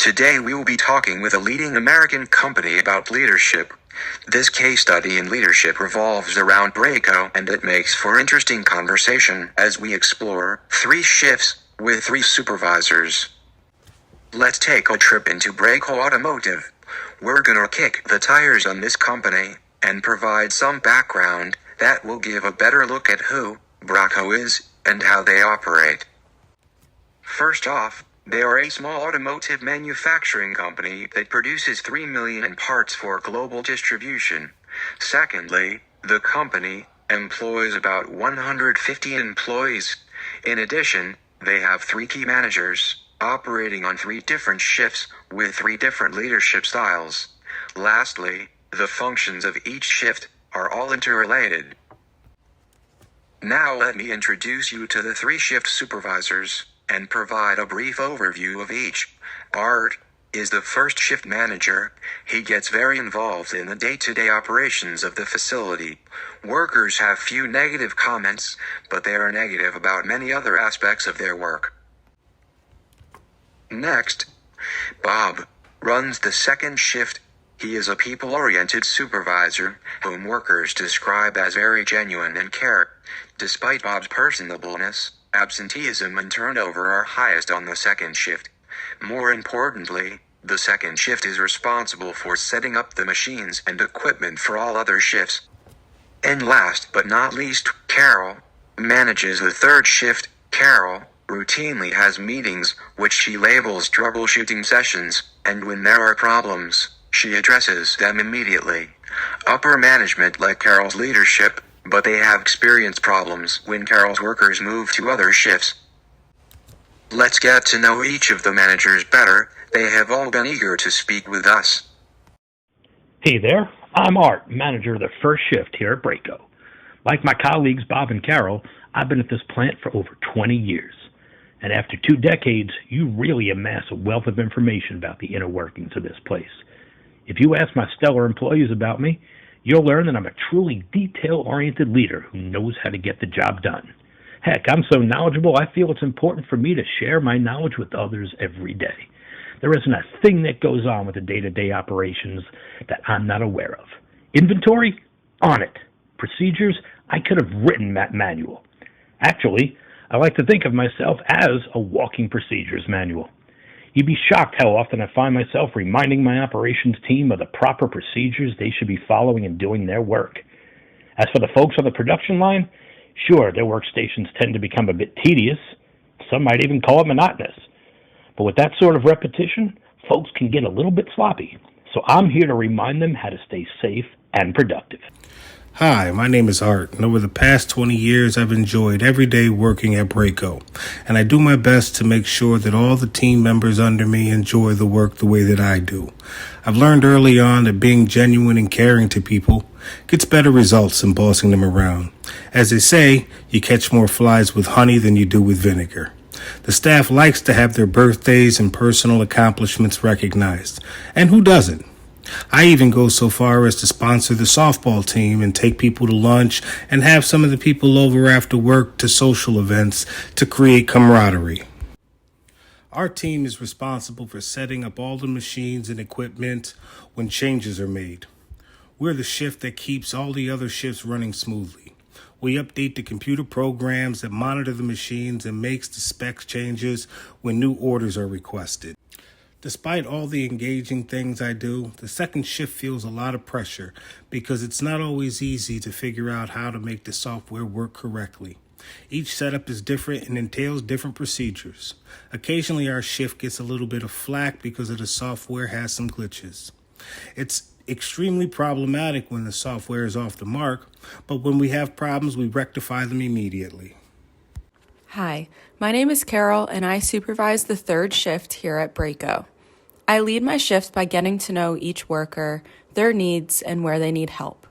Today we will be talking with a leading American company about leadership. This case study in leadership revolves around Brako, and it makes for interesting conversation as we explore 3 shifts with 3 supervisors. Let's take a trip into Brako Automotive. We're gonna kick the tires on this company and provide some background that will give a better look at who Brako is and how they operate. First off, they are a small automotive manufacturing company that produces 3 million in parts for global distribution. Secondly, the company employs about 150 employees. In addition, they have 3 key managers, operating on 3 different shifts with 3 different leadership styles. Lastly, the functions of each shift are all interrelated. Now let me introduce you to the 3 shift supervisors and provide a brief overview of each. Art is the first shift manager. He gets very involved in the day-to-day operations of the facility. Workers have few negative comments, but they are negative about many other aspects of their work. Next, Bob runs the second shift. He is a people-oriented supervisor whom workers describe as very genuine and care. Despite Bob's personableness, absenteeism and turnover are highest on the second shift. More importantly, the second shift is responsible for setting up the machines and equipment for all other shifts. And last but not least, Carol manages the third shift. Carol routinely has meetings, which she labels troubleshooting sessions, and when there are problems, she addresses them immediately. Upper management like Carol's leadership, but they have experienced problems when Carol's workers move to other shifts. Let's get to know each of the managers better. They have all been eager to speak with us. Hey there, I'm Art, manager of the first shift here at Brako. Like my colleagues Bob and Carol, I've been at this plant for over 20 years. And after 2 decades, you really amass a wealth of information about the inner workings of this place. If you ask my stellar employees about me, you'll learn that I'm a truly detail-oriented leader who knows how to get the job done. Heck, I'm so knowledgeable, I feel it's important for me to share my knowledge with others every day. There isn't a thing that goes on with the day-to-day operations that I'm not aware of. Inventory? On it. Procedures? I could have written that manual. Actually, I like to think of myself as a walking procedures manual. You'd be shocked how often I find myself reminding my operations team of the proper procedures they should be following in doing their work. As for the folks on the production line, sure, their workstations tend to become a bit tedious. Some might even call it monotonous. But with that sort of repetition, folks can get a little bit sloppy. So I'm here to remind them how to stay safe and productive. Hi, my name is Art, and over the past 20 years, I've enjoyed every day working at Brako, and I do my best to make sure that all the team members under me enjoy the work the way that I do. I've learned early on that being genuine and caring to people gets better results than bossing them around. As they say, you catch more flies with honey than you do with vinegar. The staff likes to have their birthdays and personal accomplishments recognized, and who doesn't? I even go so far as to sponsor the softball team and take people to lunch and have some of the people over after work to social events to create camaraderie. Our team is responsible for setting up all the machines and equipment when changes are made. We're the shift that keeps all the other shifts running smoothly. We update the computer programs that monitor the machines and makes the specs changes when new orders are requested. Despite all the engaging things I do, the second shift feels a lot of pressure because it's not always easy to figure out how to make the software work correctly. Each setup is different and entails different procedures. Occasionally our shift gets a little bit of flack because of the software has some glitches. It's extremely problematic when the software is off the mark, but when we have problems, we rectify them immediately. Hi, my name is Carol, and I supervise the third shift here at Brako. I lead my shift by getting to know each worker, their needs, and where they need help.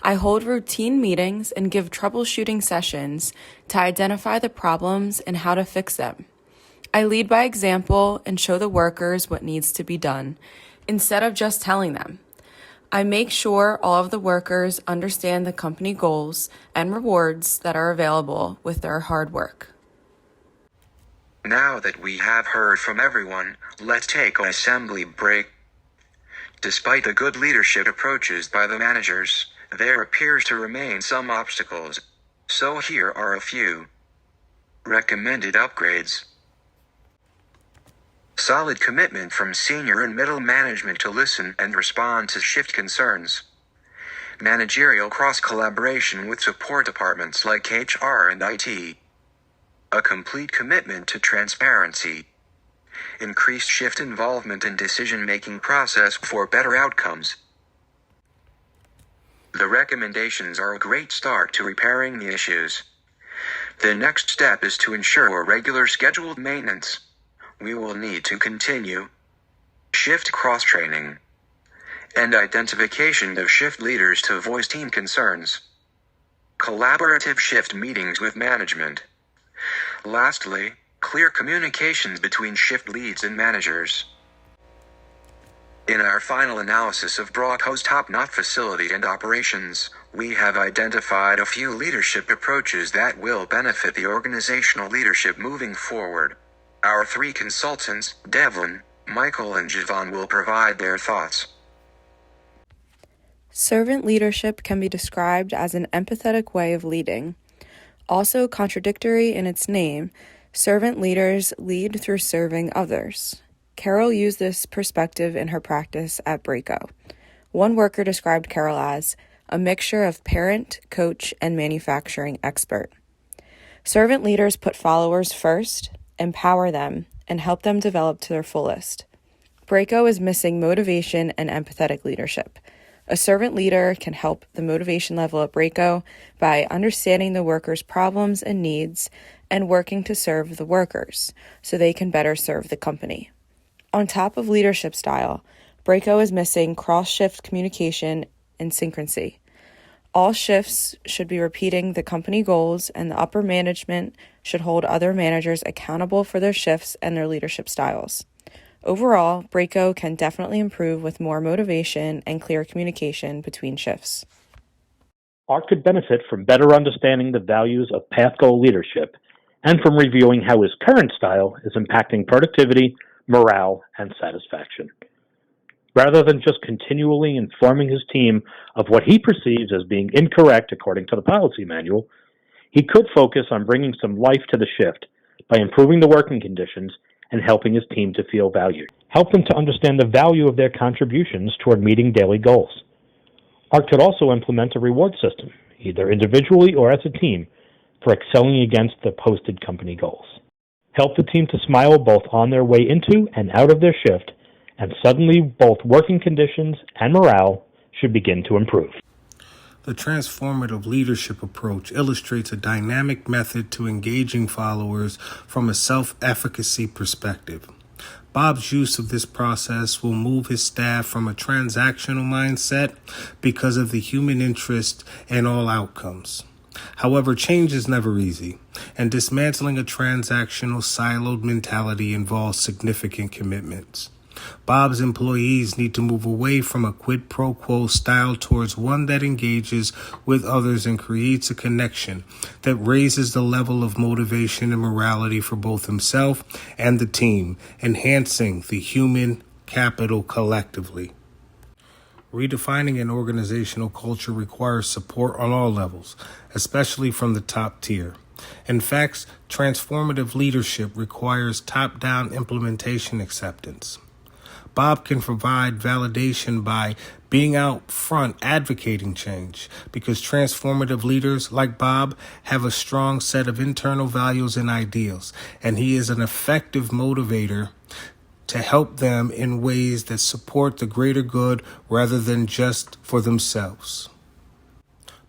I hold routine meetings and give troubleshooting sessions to identify the problems and how to fix them. I lead by example and show the workers what needs to be done, instead of just telling them. I make sure all of the workers understand the company goals and rewards that are available with their hard work. Now that we have heard from everyone, let's take an assembly break. Despite the good leadership approaches by the managers, there appears to remain some obstacles. So here are a few recommended upgrades. Solid commitment from senior and middle management to listen and respond to shift concerns. Managerial cross-collaboration with support departments like HR and IT. A complete commitment to transparency. Increased shift involvement in decision-making process for better outcomes. The recommendations are a great start to repairing the issues. The next step is to ensure regular scheduled maintenance. We will need to continue shift cross-training and identification of shift leaders to voice team concerns. Collaborative shift meetings with management. Lastly, clear communications between shift leads and managers. In our final analysis of Brako's top-notch facility and operations, we have identified a few leadership approaches that will benefit the organizational leadership moving forward. Our three consultants, Devlin, Michael and Javon, will provide their thoughts. Servant leadership can be described as an empathetic way of leading. Also contradictory in its name, servant leaders lead through serving others. Carol used this perspective in her practice at Brako. One worker described Carol as a mixture of parent, coach, and manufacturing expert. Servant leaders put followers first, empower them, and help them develop to their fullest. Brako is missing motivation and empathetic leadership. A servant leader can help the motivation level at Brako by understanding the workers' problems and needs and working to serve the workers so they can better serve the company. On top of leadership style, Brako is missing cross-shift communication and synchronicity. All shifts should be repeating the company goals, and the upper management should hold other managers accountable for their shifts and their leadership styles. Overall, Brako can definitely improve with more motivation and clear communication between shifts. Art could benefit from better understanding the values of path goal leadership and from reviewing how his current style is impacting productivity, morale, and satisfaction. Rather than just continually informing his team of what he perceives as being incorrect according to the policy manual, he could focus on bringing some life to the shift by improving the working conditions and helping his team to feel valued. Help them to understand the value of their contributions toward meeting daily goals. Art could also implement a reward system, either individually or as a team, for excelling against the posted company goals. Help the team to smile both on their way into and out of their shift, and suddenly both working conditions and morale should begin to improve. The transformative leadership approach illustrates a dynamic method to engaging followers from a self-efficacy perspective. Bob's use of this process will move his staff from a transactional mindset because of the human interest in all outcomes. However, change is never easy, and dismantling a transactional siloed mentality involves significant commitments. Bob's employees need to move away from a quid pro quo style towards one that engages with others and creates a connection that raises the level of motivation and morality for both himself and the team, enhancing the human capital collectively. Redefining an organizational culture requires support on all levels, especially from the top tier. In fact, transformative leadership requires top-down implementation acceptance. Bob can provide validation by being out front advocating change, because transformative leaders like Bob have a strong set of internal values and ideals, and he is an effective motivator to help them in ways that support the greater good rather than just for themselves.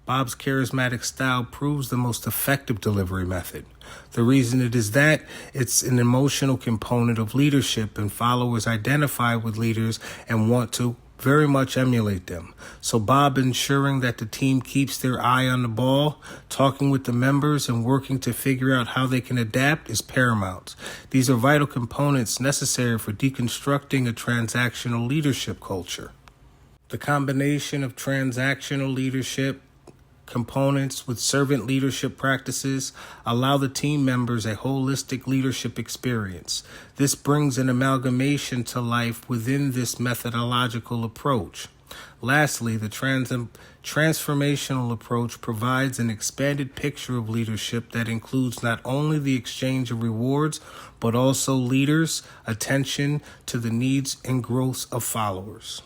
Bob's charismatic style proves the most effective delivery method. The reason it is that it's an emotional component of leadership, and followers identify with leaders and want to very much emulate them. So Bob ensuring that the team keeps their eye on the ball, talking with the members, and working to figure out how they can adapt is paramount. These are vital components necessary for deconstructing a transactional leadership culture. The combination of transactional leadership components with servant leadership practices allow the team members a holistic leadership experience. This brings an amalgamation to life within this methodological approach. Lastly, the transformational approach provides an expanded picture of leadership that includes not only the exchange of rewards, but also leaders' attention to the needs and growth of followers.